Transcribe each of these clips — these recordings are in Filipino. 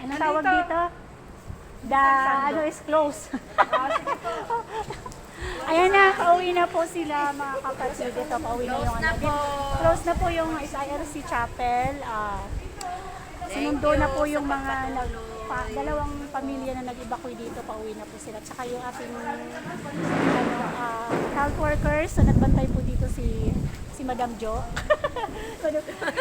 Anong tawag dito? Ano is close. Ayan na, pauwi na po sila mga kapatid. Dito, pauwi na yung ano. Close na po yung SIRC Chapel. Sinundo na po yung mga dalawang pamilya na nag-evacuate dito, pauwi na po sila. Tsaka yung ating health workers, so nagbantay po dito si Madam Jo.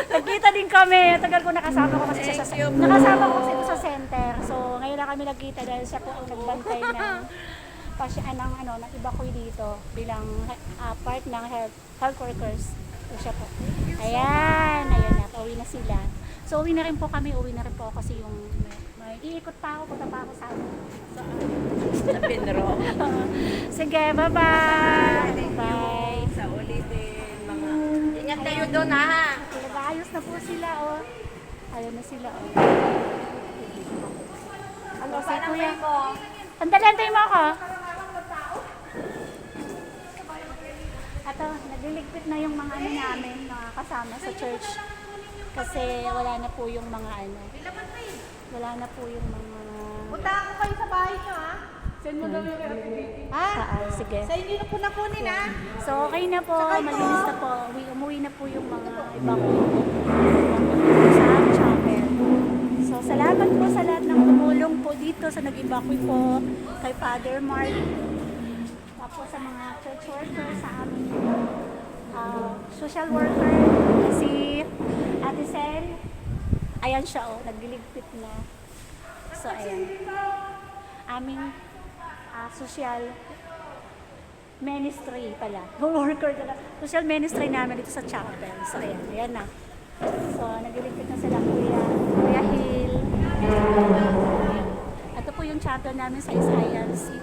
Nagkita din kami. Tagal ko nakasama ko kasi nakasama ko kasi sa center. So ngayon na kami nagkita dahil siya po ang nagbantay ng evacuate dito bilang part ng health workers. So siya po. Ayan na, pauwi na sila. So uwi na rin po kami, kasi yung may iikot pa ako, punta pa ako sa Pinro. Sige, bye-bye. Bye. Sa ulitin, mga... Ingat kayo doon, ha? Nag-aayos na po sila, oh. Ayun na sila, oh. Ano, si Kuya? Antayin mo ako. Ato, nagliligpit na yung mga namin, mga kasama sa church. Kasi wala na po yung mga Wala na po yung mga... Punta ako kayo sa bahay nyo, ha? Send mo daw yung Ha? Sige. Sa inyo na po nakunin, ha? So, okay na po. Malinis na po. Umuwi na po yung mga evacuate sa chapel. So, salamat po sa lahat ng tumulong po dito sa nag-evacuate po kay Father Mark. Tapos sa mga church workers, sa aming social worker na si Ate Sel. Ayan siya, oh. Nagliligpit na. So, ayan. Aming social ministry pala. Worker na. Social ministry namin dito sa chapel. So, ayan na. So, nagliligpit na sila Kuya Hill. Ito po yung chapel namin sa SIRC.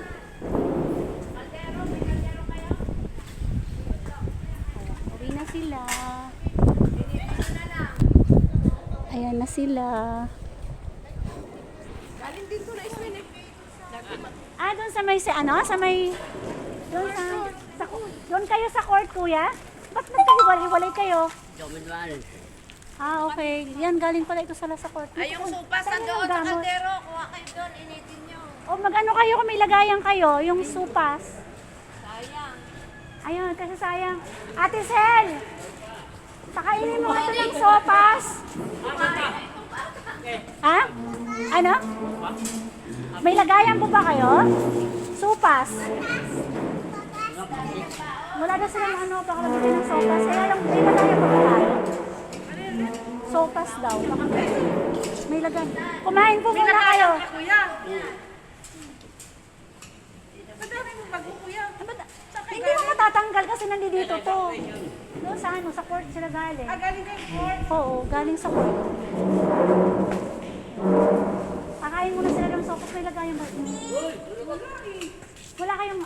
Uwi na sila. Ayan na sila. Galing din to na ismin, eh. Doon sa may, doon kayo sa court, kuya? Ba't nagkahiwalay kayo? Okay. Yan, galing pala ito sa court. Ay, yung supas na doon sa kaldero. Kuha kayo doon, initin nyo. O, mag-ano kayo kung may lagayan kayo, yung supas. Sayang. Ayun, kasi sayang. Ate Sel! Pakainin mo ito ng sopas. Ha? Ano? May lagayan po ba kayo? Supas. Wala na silang pakalagyan ng sopas. Kaya lang, may lagayan po ba tayo? Sopas daw. May lagayan. Kumain po muna kayo. Kuya. Madami mo bago, kuya. Hindi mo matatanggal kasi nandito to. No, sa court sila galing. Galing kayo court? Oo, galing sa court. Pakain muna sila ng sopas. May lagayan ba? Wala kayong...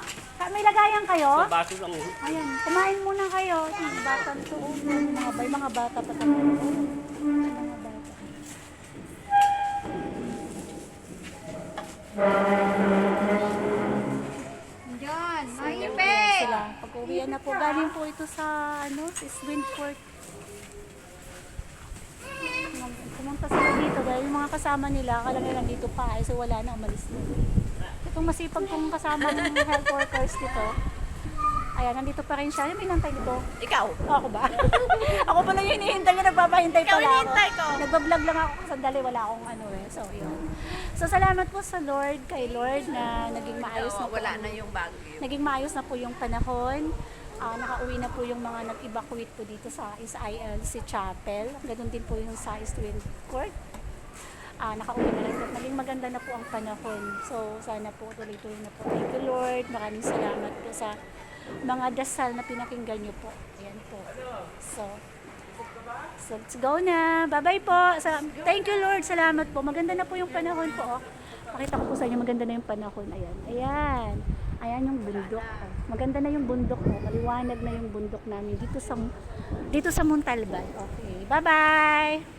May lagayan kayo? Sa baso lang yun. Ayan, kumain muna kayo. Yung bata to. Mga bata pa tayo. Mga bata. Diyan, Sila. Pag-uwian na po. Galing po ito sa Windport. Pumunta sila dito dahil yung mga kasama nila, akala nila dito pa, so wala na, umalis na. Itong masipag kong kasama ng health workers dito, ayan, nandito pa rin siya. Yung pinantay dito. Ikaw? Ako ba? Ako pala yung hinihintay niya, nagpapahintay Ikaw pala ako. hinihintay ko. Nagbablog lang ako sandali, wala akong so yun. So salamat po sa Lord, kay Lord na naging maayos na po. Wala na yung bagyo. Naging maayos na po yung panahon. Nakauwi na po yung mga nag-evacuate po dito sa SILC Chapel. Ganun din po yung sa East Wind Court. Nakauwi na rin po. Naging maganda na po ang panahon. So, sana po tuloy-tuloy na po. Thank you, Lord. Maraming salamat po sa mga dasal na pinakinggan niyo po. Ayan po. So let's go na. Bye-bye po. Thank you, Lord. Salamat po. Maganda na po yung panahon po. Pakita ko po sa inyo, maganda na yung panahon. Ayan. Ayan. Ayan yung bundok. Maganda na yung bundok. Maliwanag na yung bundok namin dito sa Montalban. Okay. Bye-bye.